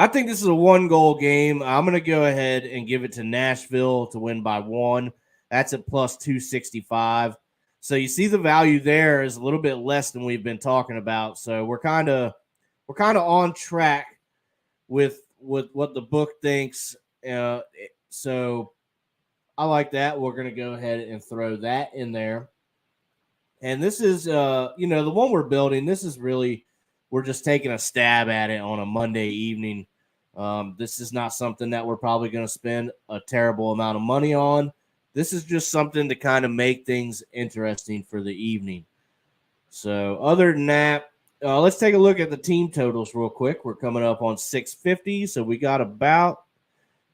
think this is a 1-goal game. I'm going to go ahead and give it to Nashville to win by 1. That's at plus 265. So you see the value there is a little bit less than we've been talking about. So we're kind of on track with what the book thinks. So I like that. We're going to go ahead and throw that in there. And this is, the one we're building. This is really, we're just taking a stab at it on a Monday evening. This is not something that we're probably going to spend a terrible amount of money on. This is just something to kind of make things interesting for the evening. So other than that, let's take a look at the team totals real quick. We're coming up on 6:50, so we got about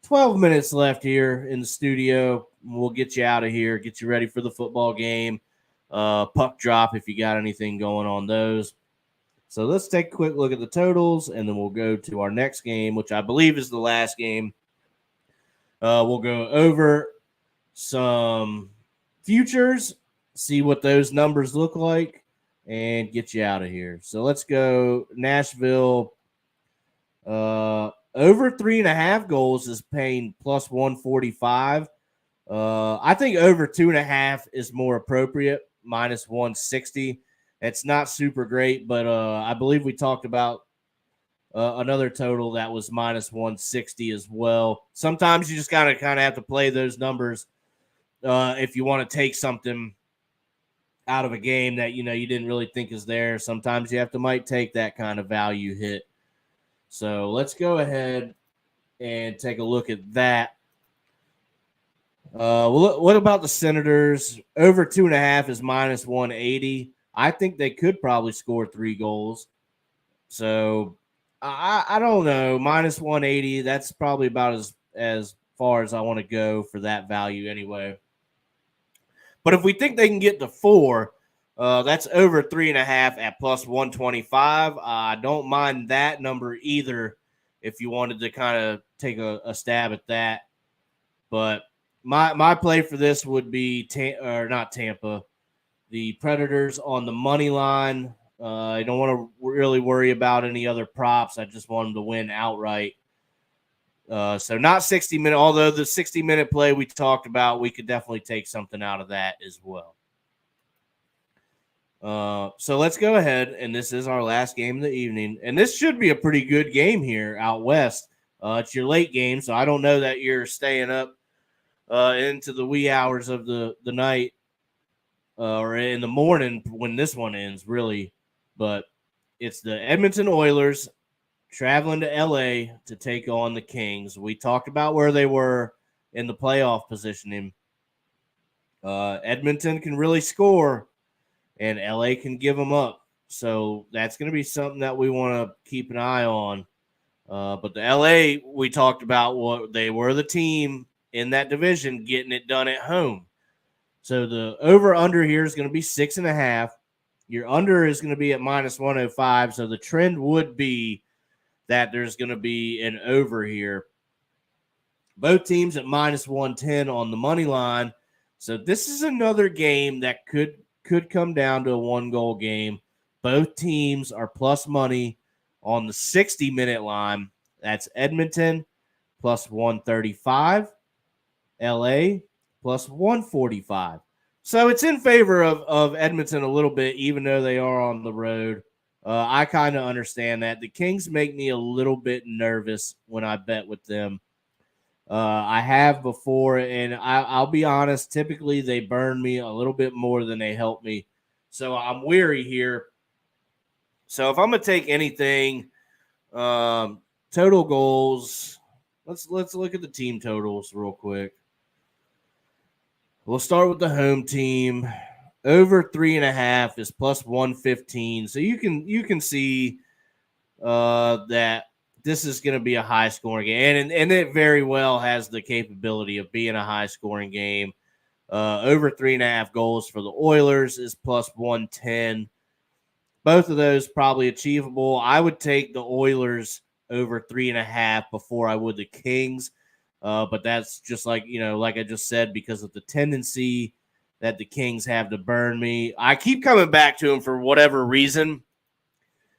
12 minutes left here in the studio. We'll get you out of here, get you ready for the football game, puck drop if you got anything going on those. So let's take a quick look at the totals, and then we'll go to our next game, which I believe is the last game. We'll go over some futures, see what those numbers look like, and get you out of here. So let's go Nashville. Over 3.5 goals is paying plus 145. I think over 2.5 is more appropriate, minus 160. It's not super great, but I believe we talked about another total that was minus 160 as well. Sometimes you just gotta kind of have to play those numbers if you want to take something out of a game that you didn't really think is there. Sometimes you might take that kind of value hit. So let's go ahead and take a look at that. What about the Senators? Over 2.5 is minus 180. I think they could probably score 3 goals. So I don't know. Minus 180, that's probably about as far as I want to go for that value anyway. But if we think they can get to 4, that's over 3.5 at plus 125. I don't mind that number either if you wanted to kind of take a stab at that. But my play for this would be not Tampa. The Predators on the money line. I don't want to really worry about any other props. I just want them to win outright. So not 60-minute, although the 60-minute play we talked about, we could definitely take something out of that as well. So let's go ahead, and this is our last game of the evening. And this should be a pretty good game here out west. It's your late game, so I don't know that you're staying up into the wee hours of the night or in the morning when this one ends, really. But it's the Edmonton Oilers traveling to L.A. to take on the Kings. We talked about where they were in the playoff positioning. Edmonton can really score, and L.A. can give them up. So that's going to be something that we want to keep an eye on. But the L.A., we talked about what they were the team in that division getting it done at home. So the over-under here is going to be 6.5. Your under is going to be at -105. So the trend would be that there's going to be an over here. Both teams at -110 on the money line. So this is another game that could come down to a one-goal game. Both teams are plus money on the 60-minute line. That's Edmonton plus 135, LA plus 145. So it's in favor of Edmonton a little bit, even though they are on the road. I kind of understand that. The Kings make me a little bit nervous when I bet with them. I have before, and I'll be honest, typically they burn me a little bit more than they help me. So I'm weary here. So if I'm going to take anything, total goals, let's look at the team totals real quick. We'll start with the home team. Over 3.5 is plus 115. So you can see that this is going to be a high scoring game, and it very well has the capability of being a high scoring game. Over 3.5 goals for the Oilers is plus 110. Both of those probably achievable. I would take the Oilers over 3.5 before I would the Kings. But that's just like I just said, because of the tendency that the Kings have to burn me. I keep coming back to them for whatever reason,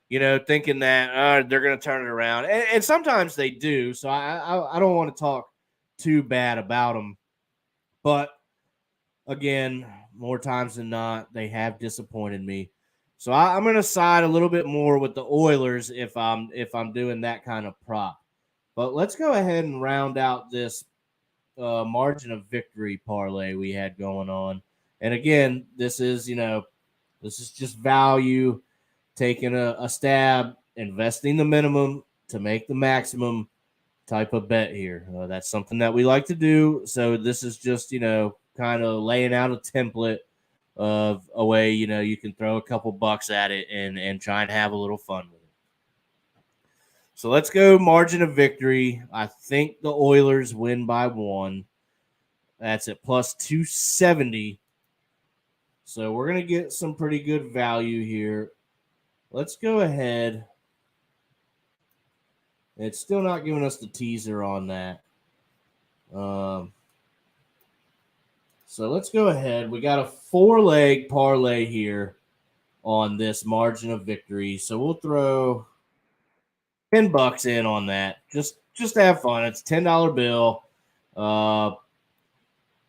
thinking that they're going to turn it around. And sometimes they do. So I don't want to talk too bad about them. But again, more times than not, they have disappointed me. So I'm going to side a little bit more with the Oilers if I'm doing that kind of prop. But let's go ahead and round out this margin of victory parlay we had going on. And again, this is just value, taking a stab, investing the minimum to make the maximum type of bet here. That's something that we like to do. So this is just, kind of laying out a template of a way, you can throw a couple bucks at it and try and have a little fun with it. So let's go margin of victory. I think the Oilers win by 1. That's at plus 270. So we're going to get some pretty good value here. Let's go ahead. It's still not giving us the teaser on that. So let's go ahead. We got a 4-leg parlay here on this margin of victory. So we'll throw $10 in on that. Just to have fun. It's a $10 bill.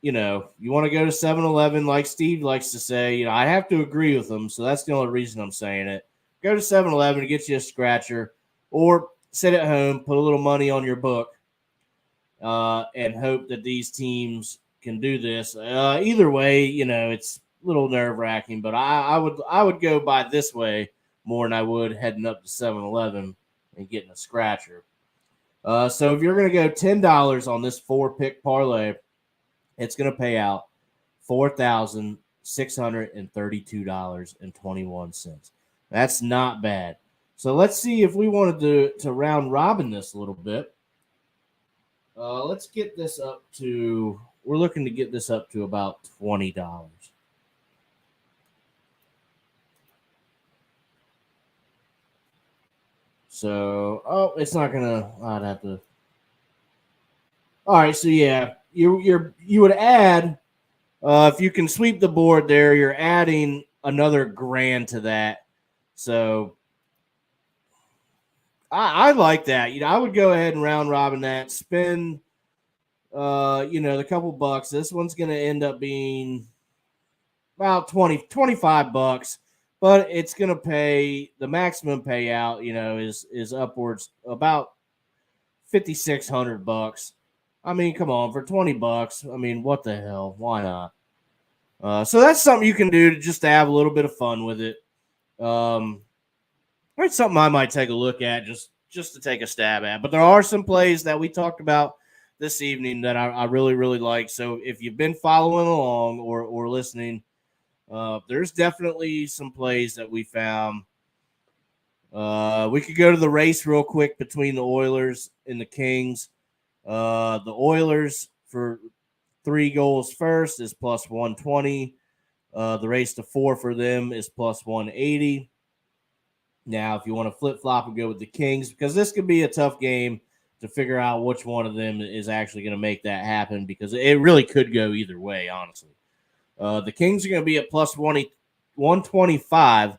You want to go to 7-Eleven, like Steve likes to say. I have to agree with him, so that's the only reason I'm saying it. Go to 7-Eleven to get you a scratcher, or sit at home, put a little money on your book, and hope that these teams can do this. Either way, it's a little nerve-wracking, but I would go by this way more than I would heading up to 7-Eleven and getting a scratcher. So if you're going to go $10 on this 4-pick parlay, it's going to pay out $4,632.21. That's not bad. So let's see if we wanted to round robin this a little bit. Let's get this up to, we're looking to get this up to about $20. So, it's not gonna. I'd have to. All right, so yeah, you would add, if you can sweep the board there, you're adding another $1,000 to that. So, I like that. I would go ahead and round robin that, spend, the couple bucks. This one's gonna end up being about $25. But it's going to pay, the maximum payout, is upwards about $5,600. I mean, come on, for $20. I mean, what the hell? Why not? So that's something you can do to just to have a little bit of fun with it. It's something I might take a look at just to take a stab at. But there are some plays that we talked about this evening that I really, really like. So if you've been following along or listening, there's definitely some plays that we found. We could go to the race real quick between the Oilers and the Kings. The Oilers for 3 goals first is plus 120. The race to 4 for them is plus 180. Now, if you want to flip-flop and go with the Kings, because this could be a tough game to figure out which one of them is actually going to make that happen, because it really could go either way, honestly. The Kings are going to be at plus 125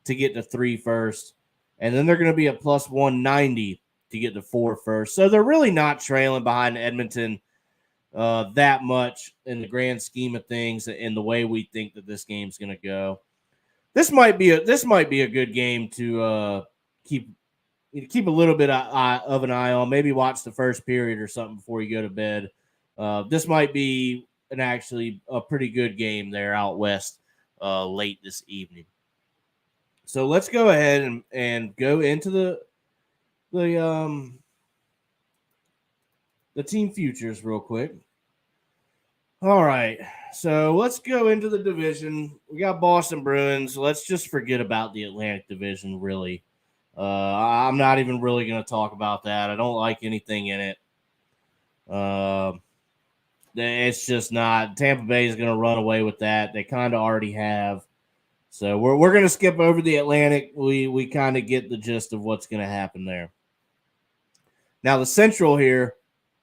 to get to 3 first, and then they're going to be at plus 190 to get to 4 first. So they're really not trailing behind Edmonton that much in the grand scheme of things and the way we think that this game's going to go. This might be a good game to keep a little bit of an eye on. Maybe watch the first period or something before you go to bed. This might be actually a pretty good game there out west late this evening. So let's go ahead and go into the team futures real quick. All right, so let's go into the division. We got Boston Bruins. Let's just forget about the Atlantic Division, really. I'm not even really going to talk about that. I don't like anything in it. It's just not. Tampa Bay is going to run away with that. They kind of already have. So we're going to skip over the Atlantic. We kind of get the gist of what's going to happen there. Now the Central here,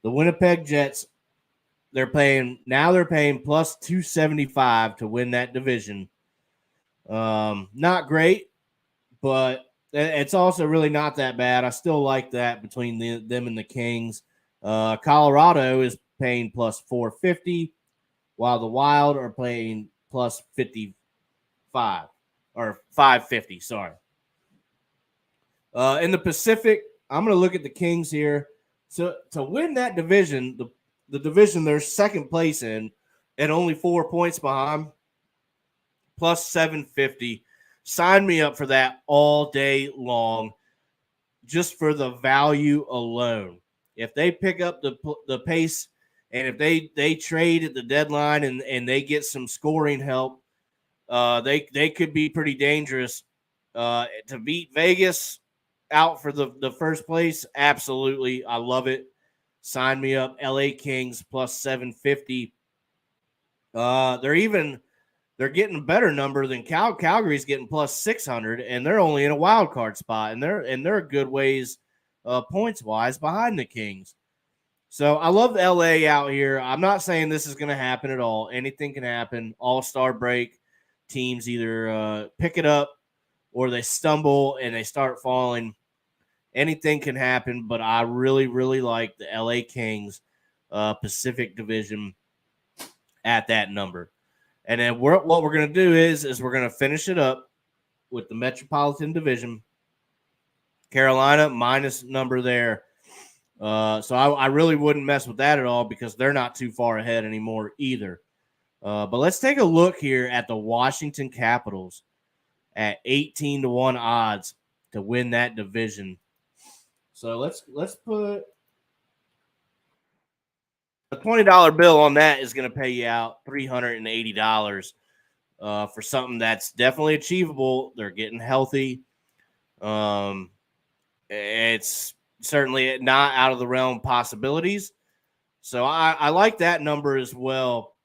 the Winnipeg Jets. They're paying plus 275 to win that division. Not great, but it's also really not that bad. I still like that between them and the Kings. Colorado is paying plus 450, while the Wild are paying plus 55 or 550. Sorry. In the Pacific, I'm going to look at the Kings here. So to win that division, the division they're second place in and only 4 points behind, plus 750. Sign me up for that all day long, just for the value alone. If they pick up the pace and if they trade at the deadline and they get some scoring help, they could be pretty dangerous. To beat Vegas out for the first place, absolutely. I love it. Sign me up. LA Kings plus 750. They're getting a better number than Calgary's getting plus 600, and they're only in a wild card spot, and they're a good ways points wise behind the Kings. So I love LA out here. I'm not saying this is going to happen at all. Anything can happen. All-star break, teams either pick it up or they stumble and they start falling. Anything can happen, but I really, really like the LA Kings Pacific Division at that number. And then what we're going to do is we're going to finish it up with the Metropolitan Division. Carolina minus number there. So I really wouldn't mess with that at all because they're not too far ahead anymore either. But let's take a look here at the Washington Capitals at 18-1 odds to win that division. So let's put a $20 bill on that is going to pay you out $380 for something that's definitely achievable. They're getting healthy. It's certainly not out of the realm of possibilities. So I like that number as well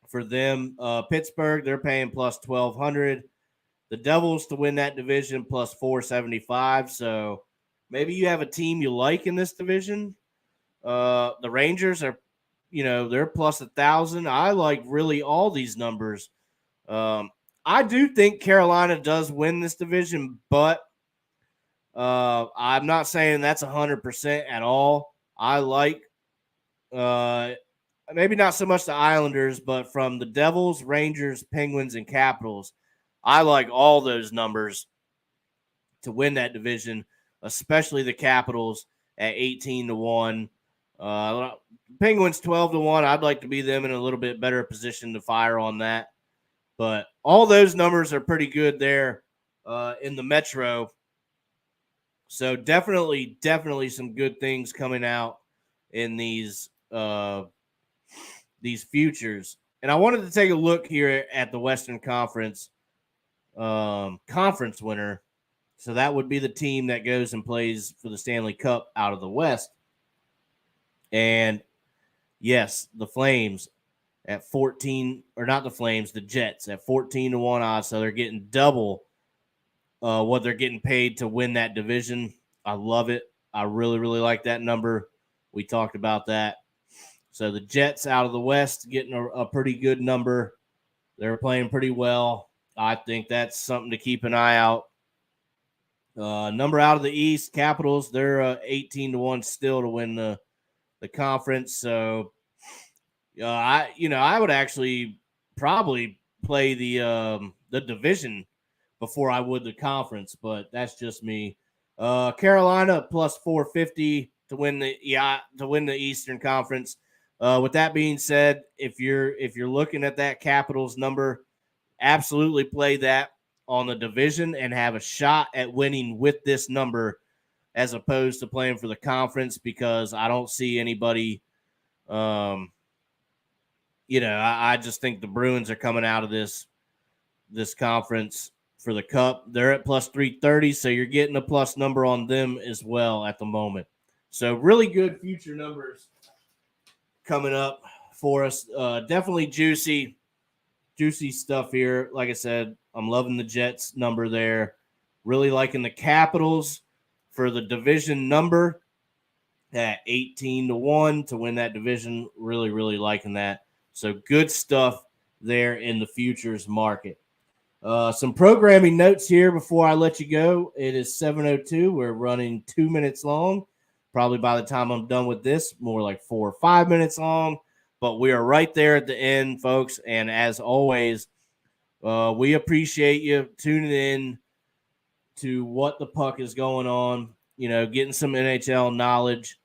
for them. Pittsburgh, they're paying plus 1,200. The Devils to win that division plus 475. So maybe you have a team you like in this division. The Rangers are, they're plus 1,000. I like really all these numbers. I do think Carolina does win this division, but I'm not saying that's 100% at all. I like maybe not so much the Islanders, but from the Devils, Rangers, Penguins, and Capitals, I like all those numbers to win that division, especially the Capitals at 18-1. Penguins 12-1. I'd like to be them in a little bit better position to fire on that. But all those numbers are pretty good there in the Metro. So definitely some good things coming out in these futures. And I wanted to take a look here at the Western Conference conference winner. So that would be the team that goes and plays for the Stanley Cup out of the West. And yes, the Flames at 14, or not the Flames, the Jets at 14-1 odds. So they're getting double what they're getting paid to win that division. I love it. I really, really like that number. We talked about that. So the Jets out of the West getting a pretty good number. They're playing pretty well. I think that's something to keep an eye out. Number out of the East, Capitals, they're 18-1 still to win the conference. So I would actually probably play the division before I would the conference, but that's just me. Carolina plus 450 to win the Eastern Conference. With that being said, if you're looking at that Capitals number, absolutely play that on the division and have a shot at winning with this number as opposed to playing for the conference, because I don't see anybody. I just think the Bruins are coming out of this conference for the Cup. They're at plus 330, so you're getting a plus number on them as well at the moment. So really good future numbers coming up for us. Definitely juicy stuff here. Like I said, I'm loving the Jets number there. Really liking the Capitals for the division number at 18-1 to win that division. Really, really liking that. So good stuff there in the futures market. Some programming notes here before I let you go. It is 7:02. We're running 2 minutes long. Probably by the time I'm done with this, more like 4 or 5 minutes long. But we are right there at the end, folks. And as always, we appreciate you tuning in to what the puck is going on, getting some NHL knowledge.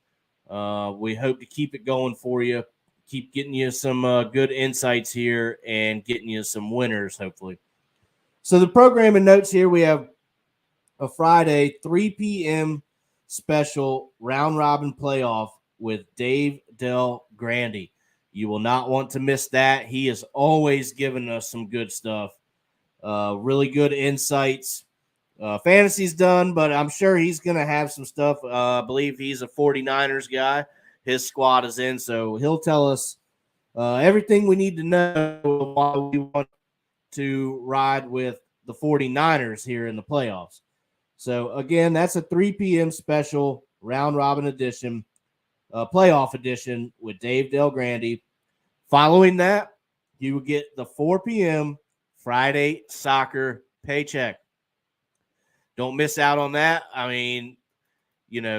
We hope to keep it going for you, keep getting you some good insights here and getting you some winners, hopefully. So the programming notes here, we have a Friday, 3 p.m. special round robin playoff with Dave Del Grande. You will not want to miss that. He is always giving us some good stuff. Really good insights. Fantasy's done, but I'm sure he's going to have some stuff. I believe he's a 49ers guy. His squad is in, so he'll tell us everything we need to know why we want to ride with the 49ers here in the playoffs. So, again, that's a 3 p.m. special round robin edition, playoff edition with Dave Del Grande. Following that, you will get the 4 p.m. Friday soccer paycheck. Don't miss out on that. I mean,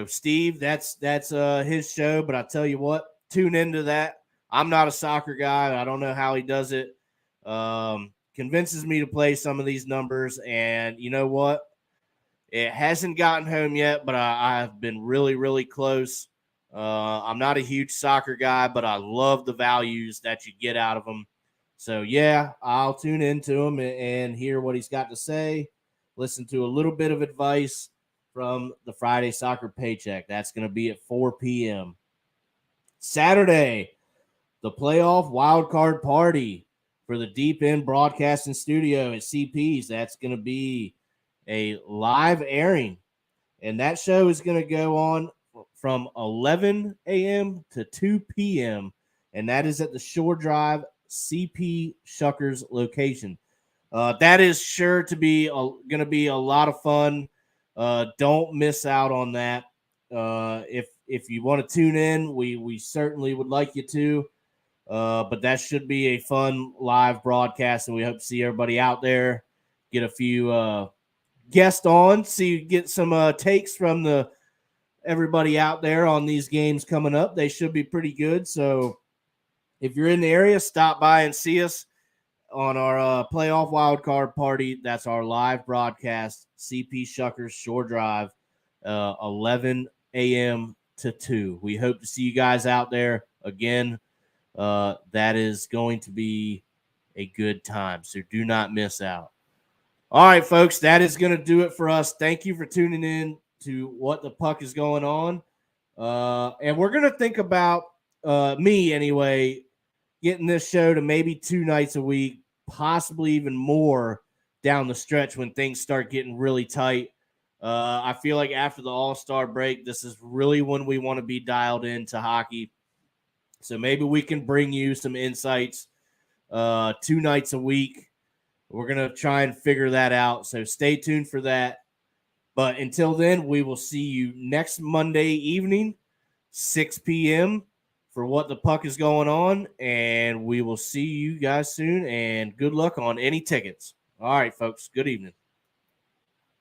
Steve, that's his show, but I tell you what, tune into that. I'm not a soccer guy. I don't know how he does it. Convinces me to play some of these numbers, and you know what? It hasn't gotten home yet, but I've been really, really close. I'm not a huge soccer guy, but I love the values that you get out of them. So, yeah, I'll tune into him and hear what he's got to say. Listen to a little bit of advice from the Friday soccer paycheck. That's going to be at 4 p.m. Saturday, the playoff wild card party for the Deep End Broadcasting Studio at CP's. That's going to be a live airing, and that show is going to go on from 11 a.m. to 2 p.m., and that is at the Shore Drive CP Shuckers location. That is sure to be going to be a lot of fun. Don't miss out on that. If you want to tune in, we certainly would like you to. But that should be a fun live broadcast, and we hope to see everybody out there. Get a few guests on, get some takes from everybody out there on these games coming up. They should be pretty good. So if you're in the area, stop by and see us on our playoff wildcard party. That's our live broadcast, CP Shuckers Shore Drive, 11 a.m. to 2. We hope to see you guys out there again. That is going to be a good time, so do not miss out. All right, folks, that is going to do it for us. Thank you for tuning in to What the Puck is Going On. And we're going to think about, me anyway, getting this show to maybe 2 nights a week, possibly even more down the stretch when things start getting really tight. I feel like after the All-Star break, this is really when we want to be dialed into hockey. So maybe we can bring you some insights 2 nights a week. We're going to try and figure that out. So stay tuned for that. But until then, we will see you next Monday evening, 6 p.m. for What the Puck is Going On. And we will see you guys soon. And good luck on any tickets. All right, folks. Good evening.